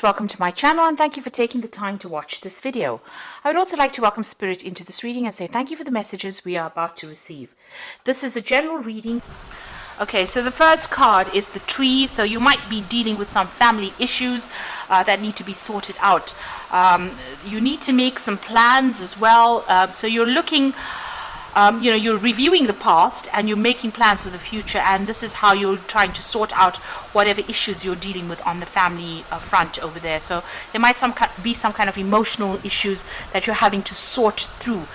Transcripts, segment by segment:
Welcome to my channel and thank you for taking the time to watch this video. I would also like to welcome Spirit into this reading and say thank you for the messages we are about to receive. This is a general reading. Okay, so the first card is the Tree. So you might be dealing with some family issues that need to be sorted out. You need to make some plans as well. So you're looking... you're reviewing the past and you're making plans for the future, and this is how you're trying to sort out whatever issues you're dealing with on the family front over there. So there might be some kind of emotional issues that you're having to sort through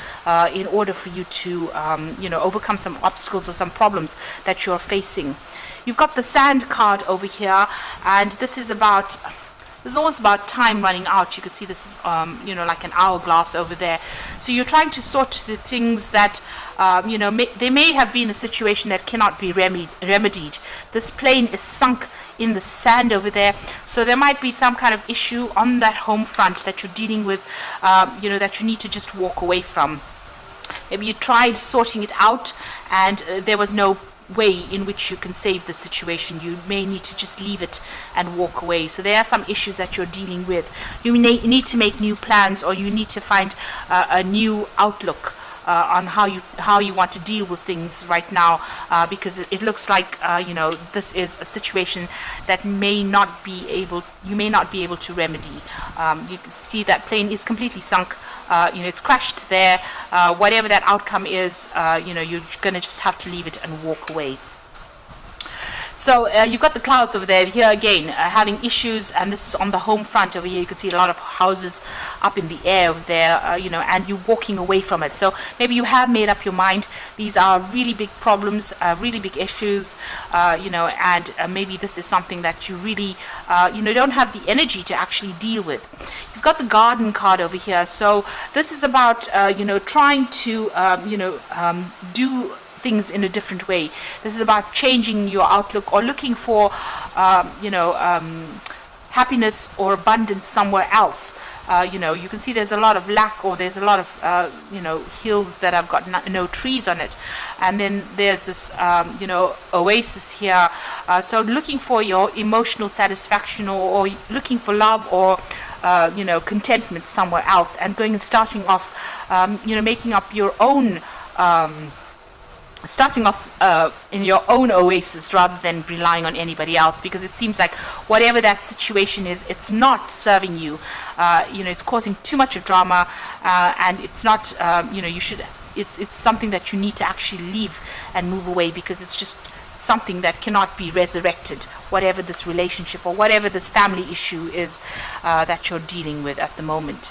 in order for you to overcome some obstacles or some problems that you're facing. You've got the Sand card over here, and this is about... It's always about time running out. You can see this is, like an hourglass over there. So you're trying to sort the things that, there may have been a situation that cannot be remedied. This plane is sunk in the sand over there. So there might be some kind of issue on that home front that you're dealing with, that you need to just walk away from. Maybe you tried sorting it out and there was no way in which you can save the situation. You may need to just leave it and walk away. So there are some issues that you're dealing with. You need to make new plans, or you need to find a new outlook on how you want to deal with things right now, because it looks like this is a situation that you may not be able to remedy. You can see that plane is completely sunk. It's crashed there. Whatever that outcome is, you're gonna just have to leave it and walk away. So you've got the clouds over there. Here again, having issues, and this is on the home front over here. You can see a lot of houses up in the air over there, and you're walking away from it. So maybe you have made up your mind. These are really big problems, really big issues, and maybe this is something that you really, don't have the energy to actually deal with. You've got the Garden card over here. So this is about, trying to, do things in a different way. This is about changing your outlook or looking for happiness or abundance somewhere else. You can see there's a lot of lack, or there's a lot of hills that have got no trees on it, and then there's this oasis here. So looking for your emotional satisfaction, or looking for love, or contentment somewhere else, and going and starting off making up your own in your own oasis rather than relying on anybody else, because it seems like whatever that situation is, it's not serving you. It's causing too much of drama, and it's not, it's something that you need to actually leave and move away, because it's just something that cannot be resurrected, whatever this relationship or whatever this family issue is that you're dealing with at the moment.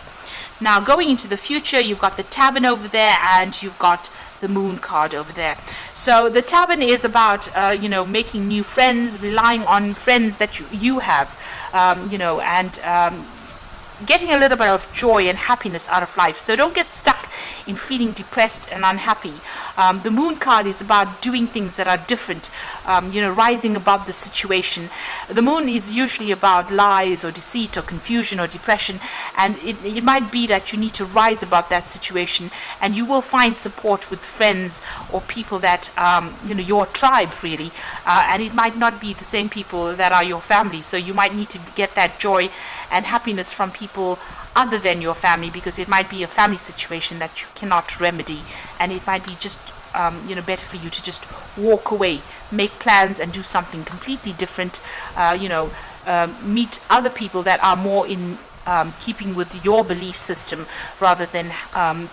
Now, going into the future, you've got the Tavern over there, and you've got the Moon card over there. So the Tavern is about making new friends, relying on friends that you have, and getting a little bit of joy and happiness out of life. So don't get stuck in feeling depressed and unhappy. The Moon card is about doing things that are different, rising above the situation. The Moon is usually about lies or deceit or confusion or depression, and it might be that you need to rise above that situation, and you will find support with friends or people that your tribe really, and it might not be the same people that are your family. So you might need to get that joy and happiness from people other than your family, because it might be a family situation that you cannot remedy, and it might be just better for you to just walk away, make plans, and do something completely different. Meet other people that are more in keeping with your belief system, rather than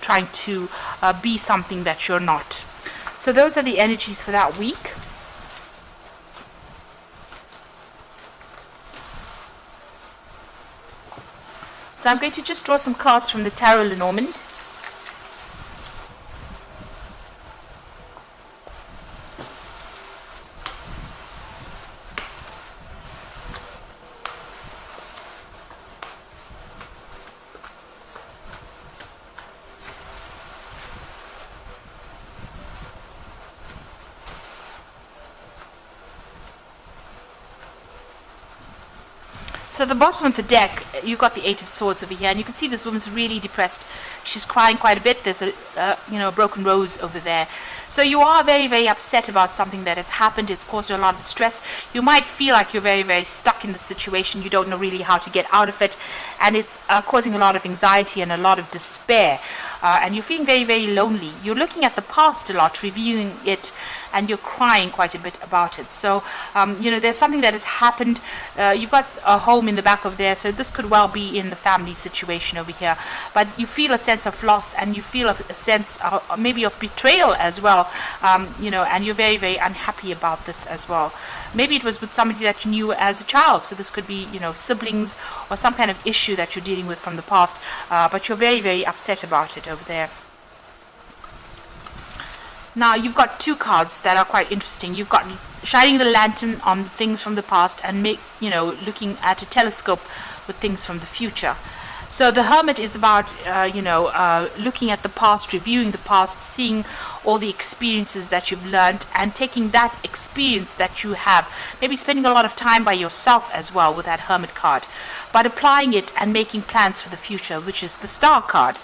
trying to be something that you're not. So those are the energies for that week. So I'm going to just draw some cards from the Tarot Lenormand. So the bottom of the deck, you've got the Eight of Swords over here, and you can see this woman's really depressed. She's crying quite a bit. There's a broken rose over there. So you are very, very upset about something that has happened. It's caused a lot of stress. You might feel like you're very, very stuck in the situation. You don't know really how to get out of it, and it's causing a lot of anxiety and a lot of despair. And you're feeling very, very lonely. You're looking at the past a lot, reviewing it, and you're crying quite a bit about it. So, there's something that has happened. You've got a home in the back of there, so this could well be in the family situation over here. But you feel a sense of loss, and you feel a sense maybe of betrayal as well, and you're very, very unhappy about this as well. Maybe it was with somebody that you knew as a child, so this could be, siblings or some kind of issue that you're dealing with from the past, but you're very, very upset about it over there. Now you've got two cards that are quite interesting. You've got shining the lantern on things from the past and looking at a telescope with things from the future. So the Hermit is about, looking at the past, reviewing the past, seeing all the experiences that you've learned and taking that experience that you have, maybe spending a lot of time by yourself as well with that Hermit card, but applying it and making plans for the future, which is the Star card.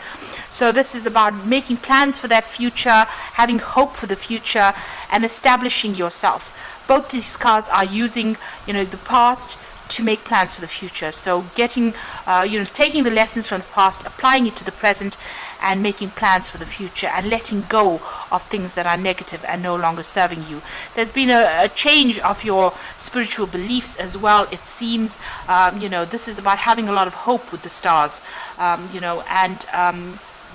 So this is about making plans for that future, having hope for the future, and establishing yourself. Both these cards are using, the past to make plans for the future. So getting, taking the lessons from the past, applying it to the present, and making plans for the future, and letting go of things that are negative and no longer serving you. There's been a change of your spiritual beliefs as well, it seems. This is about having a lot of hope with the stars, and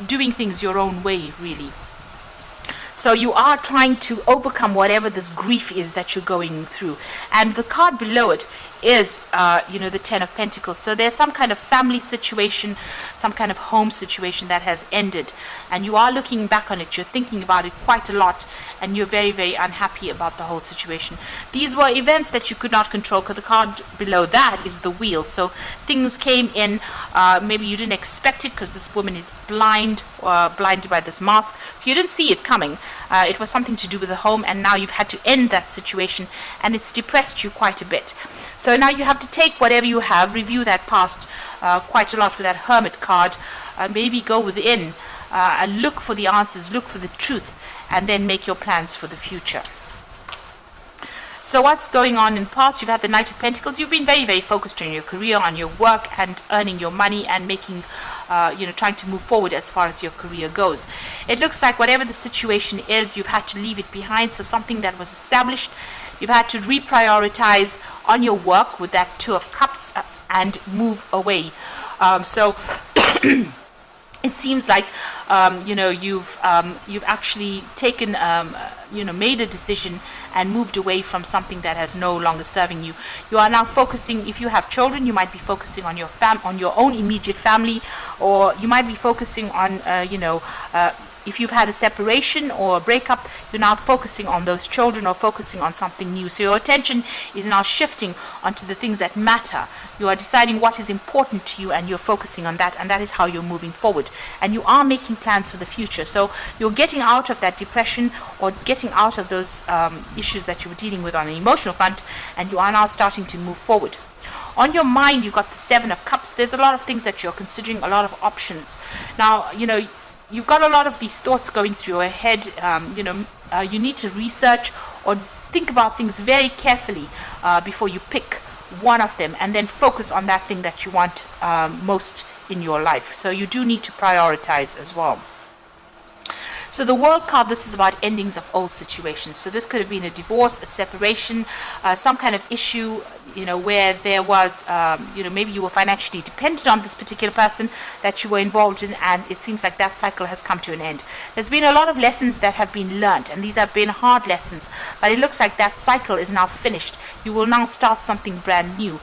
doing things your own way, really. So you are trying to overcome whatever this grief is that you're going through. And the card below it is, the Ten of Pentacles. So there's some kind of family situation, some kind of home situation that has ended. And you are looking back on it. You're thinking about it quite a lot. And you're very, very unhappy about the whole situation. These were events that you could not control, because the card below that is the Wheel. So things came in, maybe you didn't expect it because this woman is blinded by this mask. So you didn't see it coming. It was something to do with the home, and now you've had to end that situation, and it's depressed you quite a bit. So now you have to take whatever you have, review that past quite a lot with that Hermit card, maybe go within and look for the answers, look for the truth, and then make your plans for the future. So what's going on in the past? You've had the Knight of Pentacles. You've been very, very focused on your career, on your work, and earning your money, and making, trying to move forward as far as your career goes. It looks like whatever the situation is, you've had to leave it behind. So something that was established, you've had to reprioritize on your work with that Two of Cups and move away. It seems like you've actually taken made a decision and moved away from something that has no longer serving you. You are now focusing. If you have children, you might be focusing on your own immediate family, or you might be focusing on if you've had a separation or a breakup, you're now focusing on those children or focusing on something new. So your attention is now shifting onto the things that matter. You are deciding what is important to you, and you're focusing on that, and that is how you're moving forward. And you are making plans for the future. So you're getting out of that depression, or getting out of those issues that you were dealing with on the emotional front, and you are now starting to move forward. On your mind, you've got the Seven of Cups. There's a lot of things that you're considering, a lot of options. Now, you've got a lot of these thoughts going through your head. You need to research or think about things very carefully before you pick one of them, and then focus on that thing that you want most in your life. So you do need to prioritize as well. So the World card, this is about endings of old situations. So this could have been a divorce, a separation, some kind of issue, where there was, maybe you were financially dependent on this particular person that you were involved in, and it seems like that cycle has come to an end. There's been a lot of lessons that have been learned, and these have been hard lessons, but it looks like that cycle is now finished. You will now start something brand new.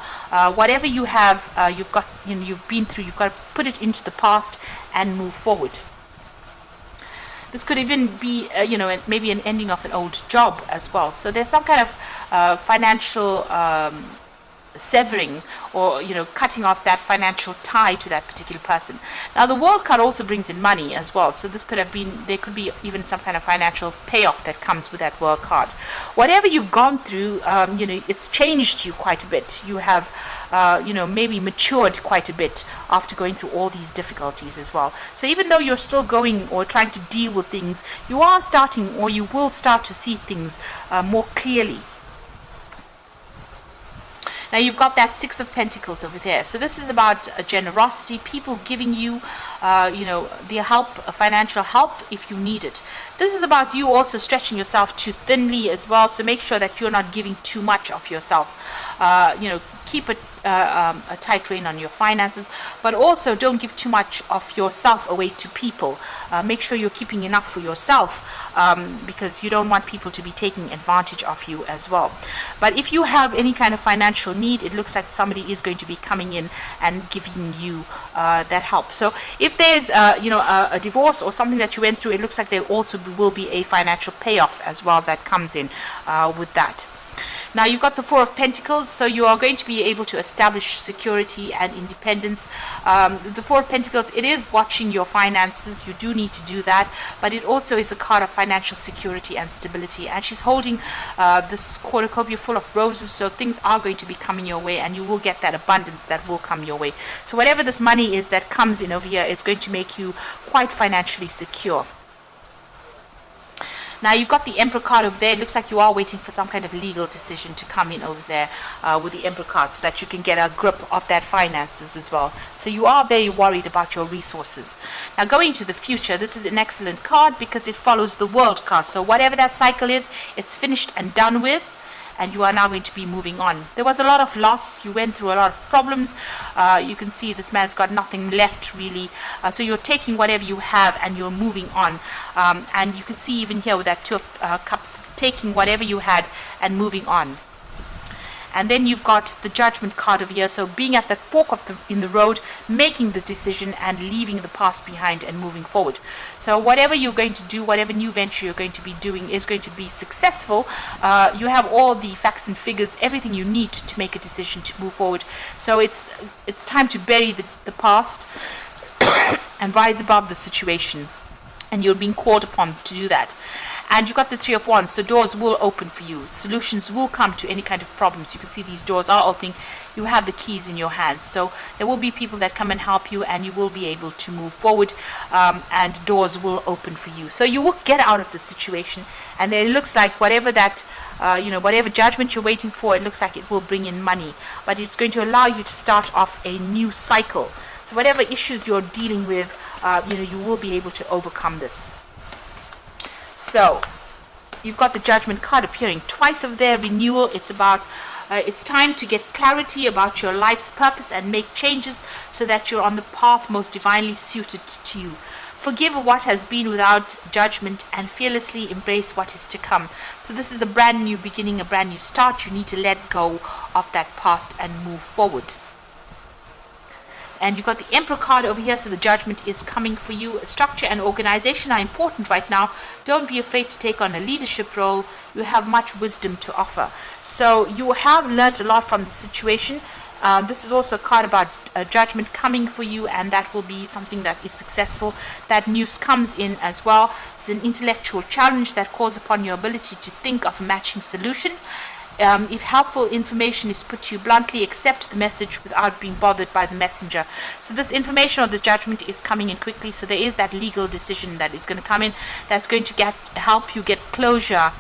Whatever you have, you've been through, you've got to put it into the past and move forward. This could even be, maybe an ending of an old job as well. So there's some kind of financial severing or cutting off that financial tie to that particular person. Now the World card also brings in money as well, so this could have been, there could be even some kind of financial payoff that comes with that World card. Whatever you've gone through, it's changed you quite a bit. You have maybe matured quite a bit after going through all these difficulties as well. So even though you're still going or trying to deal with things, you are starting, or you will start to see things more clearly. Now you've got that Six of Pentacles over there. So this is about generosity, people giving you, the help, financial help if you need it. This is about you also stretching yourself too thinly as well. So make sure that you're not giving too much of yourself. Keep a tight rein on your finances, but also don't give too much of yourself away to people. Make sure you're keeping enough for yourself, because you don't want people to be taking advantage of you as well. But if you have any kind of financial need, it looks like somebody is going to be coming in and giving you that help. So if there's a divorce or something that you went through, it looks like there also will be a financial payoff as well that comes in with that. Now you've got the Four of Pentacles, so you are going to be able to establish security and independence. The Four of Pentacles, it is watching your finances. You do need to do that, but it also is a card of financial security and stability. And she's holding this cornucopia full of roses, so things are going to be coming your way, and you will get that abundance that will come your way. So whatever this money is that comes in over here, it's going to make you quite financially secure. Now you've got the Emperor card over there. It looks like you are waiting for some kind of legal decision to come in over there with the Emperor card, so that you can get a grip of that finances as well. So you are very worried about your resources. Now going to the future, this is an excellent card because it follows the World card. So whatever that cycle is, it's finished and done with, and you are now going to be moving on. There was a lot of loss. You went through a lot of problems. You can see this man's got nothing left really. So you're taking whatever you have and you're moving on. And you can see even here with that Two of Cups, taking whatever you had and moving on. And then you've got the Judgment card over here. So being at that fork in the road, making the decision and leaving the past behind and moving forward. So whatever you're going to do, whatever new venture you're going to be doing is going to be successful. You have all the facts and figures, everything you need to make a decision to move forward. So it's time to bury the past and rise above the situation. And you're being called upon to do that. And you've got the Three of Wands, so doors will open for you. Solutions will come to any kind of problems. You can see these doors are opening. You have the keys in your hands. So there will be people that come and help you, and you will be able to move forward, and doors will open for you. So you will get out of the situation, and then it looks like whatever that, whatever judgment you're waiting for, it looks like it will bring in money. But it's going to allow you to start off a new cycle. So whatever issues you're dealing with, you will be able to overcome this. So you've got the Judgment card appearing twice over there. Renewal. It's about it's time to get clarity about your life's purpose and make changes so that you're on the path most divinely suited to you. Forgive what has been without judgment and fearlessly embrace what is to come. So this is a brand new beginning, a brand new start. You need to let go of that past and move forward. And you've got the Emperor card over here, so the Judgment is coming for you. Structure and organization are important right now. Don't be afraid to take on a leadership role. You have much wisdom to offer. So you have learned a lot from the situation. This is also a card about judgment coming for you, and that will be something that is successful. That news comes in as well. It's an intellectual challenge that calls upon your ability to think of a matching solution. If helpful information is put to you bluntly, accept the message without being bothered by the messenger. So this information or this judgment is coming in quickly. So there is that legal decision that is going to come in that's going to help you get closure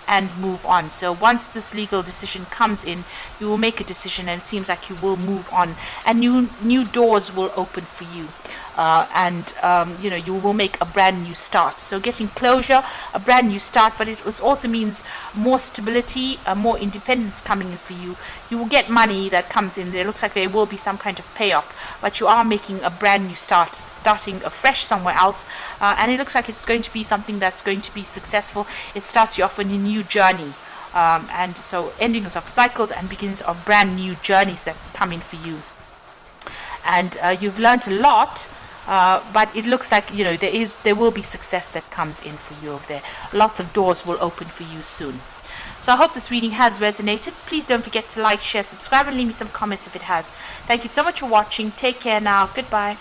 and move on. So once this legal decision comes in, you will make a decision, and it seems like you will move on, and new doors will open for you. You will make a brand new start. So getting closure, a brand new start, but it also means more stability, more independence coming in for you. You will get money that comes in. There looks like there will be some kind of payoff, but you are making a brand new start, starting afresh somewhere else, and it looks like it's going to be something that's going to be successful. It starts you off on a new journey. And so endings of cycles and beginnings of brand new journeys that come in for you. And you've learned a lot. But it looks like there will be success that comes in for you over there. Lots of doors will open for you soon. So I hope this reading has resonated. Please don't forget to like, share, subscribe, and leave me some comments if it has. Thank you so much for watching. Take care now. Goodbye.